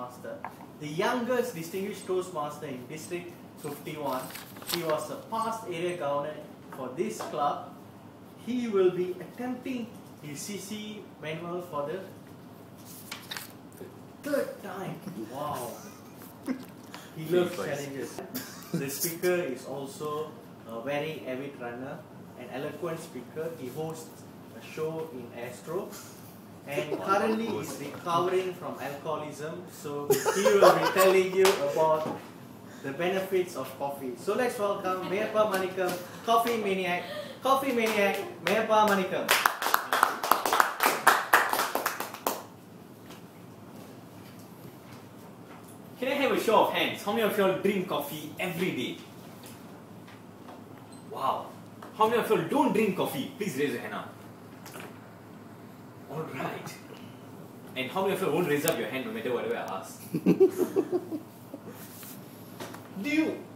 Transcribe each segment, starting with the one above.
Toastmaster, the youngest distinguished Toastmaster in District 51. He was a past area governor for this club. He will be attempting his CC manual for the third time. Wow. He loves challenges. The speaker is also a very avid runner, an eloquent speaker. He hosts a show in Astro and currently is recovering from alcoholism. So he will be telling you about the benefits of coffee. So let's welcome Mayappa Manikam, Coffee Maniac, Mayappa Manikam. Can I have a show of hands? How many of you all drink coffee every day? Wow. How many of you all don't drink coffee? Please raise your hand up. Alright. And how many of you all won't raise up your hand no matter whatever I ask?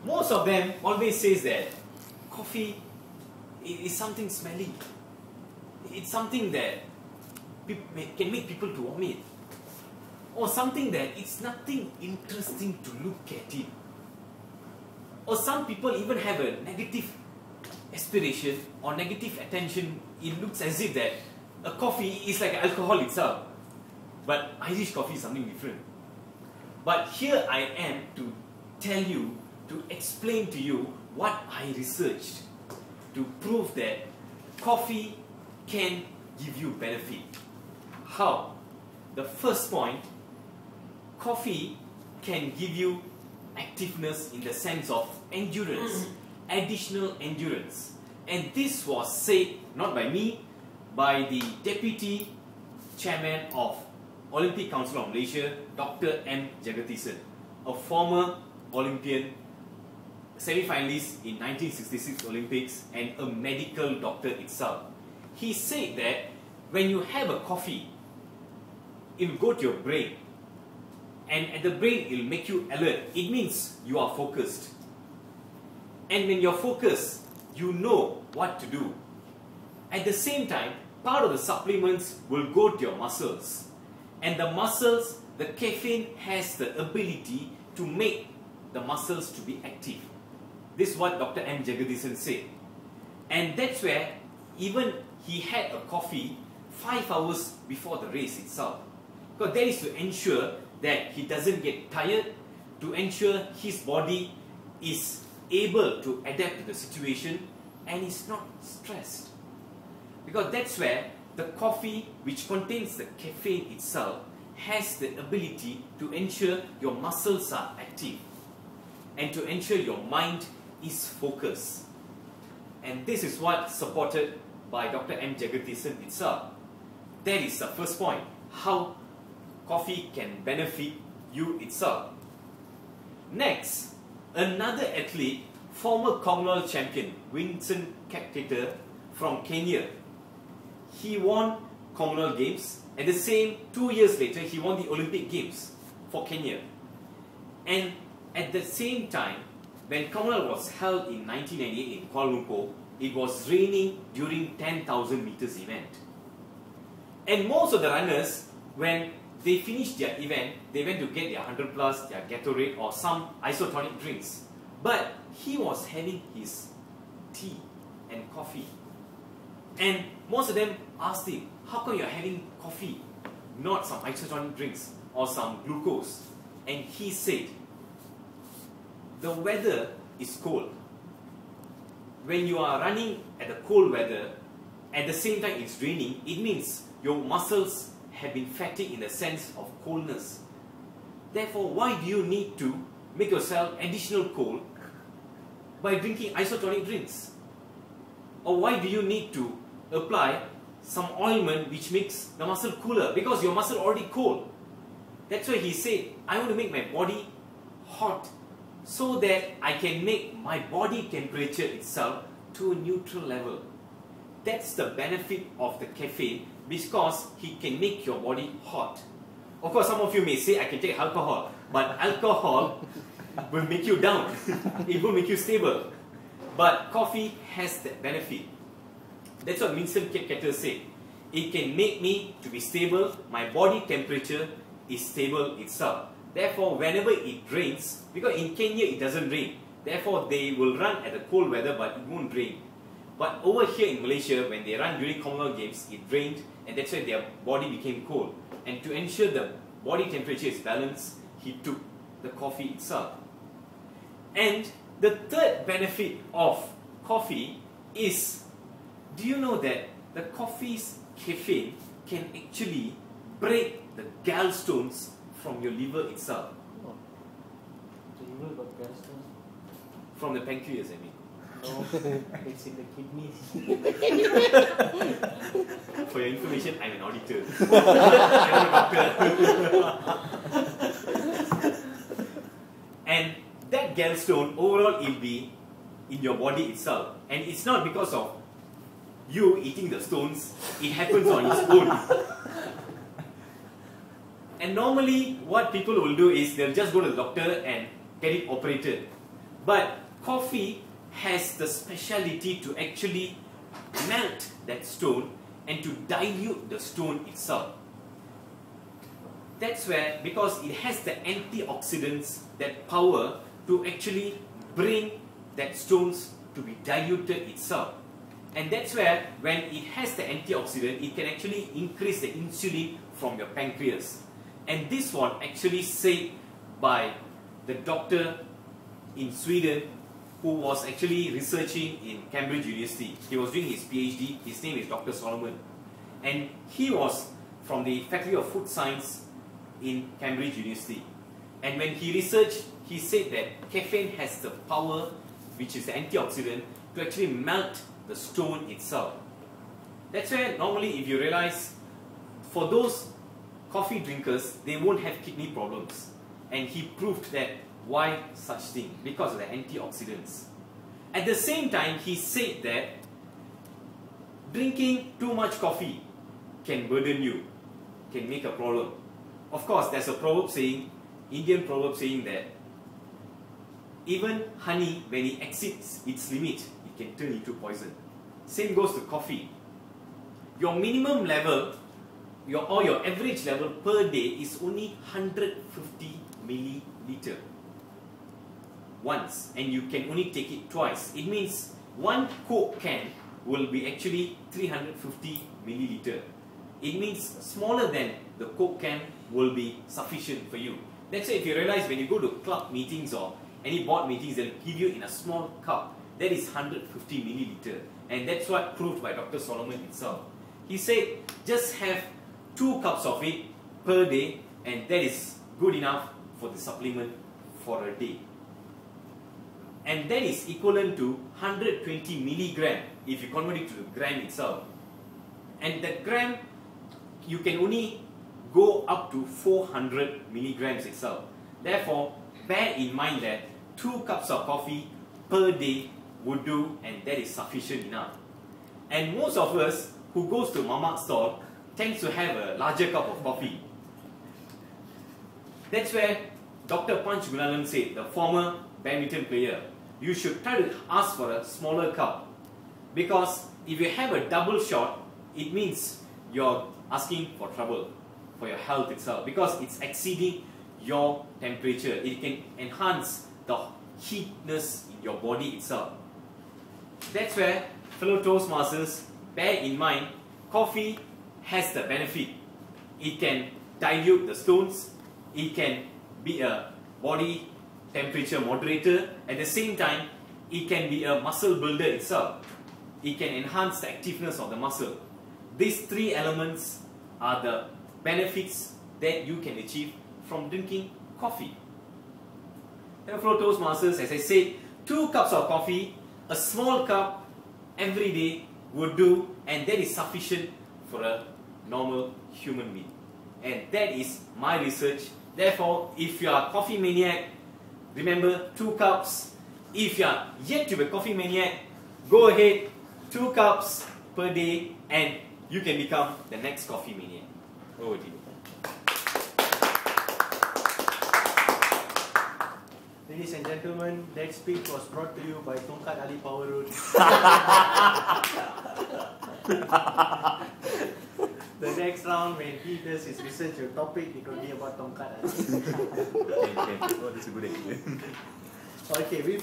Most of them always says that coffee is something smelly. It's something that can make people to vomit. Or something that it's nothing interesting to look at it. Or some people even have a negative aspiration or negative attention. It looks as if that a coffee is like alcohol itself. But Irish coffee is something different. But here I am to tell you, to explain to you what I researched to prove that coffee can give you benefit. How? The first point, coffee can give you activeness in the sense of endurance, additional endurance. And this was said not by me, by the Deputy Chairman of Olympic Council of Malaysia, Dr. M. Jagadisan, a former Olympian, semi-finalist in 1966 Olympics and a medical doctor itself. He said that when you have a coffee, it will go to your brain. And at the brain, it will make you alert. It means you are focused. And when you're focused, you know what to do. At the same time, part of the supplements will go to your muscles. And the muscles, the caffeine has the ability to make the muscles to be active. This is what Dr. M. Jagadisan said. And that's where even he had a coffee 5 hours before the race itself. Because that is to ensure that he doesn't get tired, to ensure his body is able to adapt to the situation and is not stressed. Because that's where the coffee, which contains the caffeine itself, has the ability to ensure your muscles are active and to ensure your mind is focused. And this is what supported by Dr. M. Jagadisan itself. That is the first point, how coffee can benefit you itself. Next, another athlete, former Commonwealth champion, Vincent Kipketer from Kenya. He won Commonwealth Games. At the same, 2 years later, he won the Olympic Games for Kenya. And at the same time, when Commonwealth was held in 1998 in Kuala Lumpur, it was raining during 10,000 meters event. And most of the runners, when they finished their event, they went to get their 100 plus, their Gatorade or some isotonic drinks. But he was having his tea and coffee. And most of them asked him, how come you're having coffee, not some isotonic drinks or some glucose? And he said, the weather is cold. When you are running at the cold weather, at the same time it's raining, it means your muscles have been fatigued in the sense of coldness. Therefore, why do you need to make yourself additional cold by drinking isotonic drinks? Or why do you need to apply some ointment which makes the muscle cooler? Because your muscle already cold. That's why he said, I want to make my body hot so that I can make my body temperature itself to a neutral level. That's the benefit of the caffeine, because he can make your body hot. Of course, some of you may say, I can take alcohol, but alcohol will make you down. It will make you stable. But coffee has that benefit. That's what Vincent Kipketer said. It can make me to be stable. My body temperature is stable itself. Therefore, whenever it rains, because in Kenya it doesn't rain, therefore they will run at the cold weather but it won't rain. But over here in Malaysia, when they run during Commonwealth Games, it rained and that's why their body became cold. And to ensure the body temperature is balanced, he took the coffee itself. And the third benefit of coffee is, do you know that the coffee's caffeine can actually break the gallstones from your liver itself? Oh. The liver got gallstones? From the pancreas, I mean. No, it's in the kidneys. For your information, I'm an auditor. I'm a doctor. And that gallstone overall will be in your body itself. And it's not because of you eating the stones, it happens on its own. And normally what people will do is they'll just go to the doctor and get it operated. But coffee has the speciality to actually melt that stone and to dilute the stone itself. That's where, because it has the antioxidants, that power to actually bring that stones to be diluted itself. And that's where, when it has the antioxidant, it can actually increase the insulin from your pancreas. And this one actually said by the doctor in Sweden who was actually researching in Cambridge University. He was doing his PhD. His name is Dr. Solomon. And he was from the Faculty of Food Science in Cambridge University. And when he researched, he said that caffeine has the power, which is the antioxidant, to actually melt the stone itself. That's why normally, if you realize, for those coffee drinkers, they won't have kidney problems. And he proved that why such thing? Because of the antioxidants. At the same time, he said that drinking too much coffee can burden you, can make a problem. Of course, there's a proverb saying, Indian proverb saying that even honey, when it exceeds its limit, it can turn into poison. Same goes to coffee. Your minimum level, or your average level per day is only 150 milliliter. Once, and you can only take it twice. It means one Coke can will be actually 350 milliliter. It means smaller than the Coke can will be sufficient for you. That's why if you realize when you go to club meetings or any board meetings, they'll give you in a small cup. That is 150 milliliter. And that's what proved by Dr. Solomon himself. He said, just have 2 cups of it per day, and that is good enough for the supplement for a day. And that is equivalent to 120 milligram if you convert it to the gram itself. And the gram, you can only go up to 400 milligrams itself. Therefore, bear in mind that 2 cups of coffee per day would do, and that is sufficient enough. And most of us who goes to Mamak's stall tends to have a larger cup of coffee. That's where Dr. Panch Gunalan said, the former badminton player, you should try to ask for a smaller cup. Because if you have a double shot, it means you're asking for trouble for your health itself. Because it's exceeding your temperature. It can enhance the heatness in your body itself. That's where, fellow Toastmasters, bear in mind, coffee has the benefit. It can dilute the stones. It can be a body temperature moderator. At the same time, it can be a muscle builder itself. It can enhance the activeness of the muscle. These 3 elements are the benefits that you can achieve from drinking coffee. And fellow Toastmasters, as I said, 2 cups of coffee, a small cup every day would do, and that is sufficient for a normal human being. And that is my research. Therefore, if you are a coffee maniac, remember 2 cups. If you are yet to be a coffee maniac, go ahead, 2 cups per day, and you can become the next coffee maniac. Over to you. Ladies and gentlemen, that speech was brought to you by Tongkat Ali Power Road. The next round, when he does his research or topic, it will be about Tongkat Ali. That's a good idea. Okay, we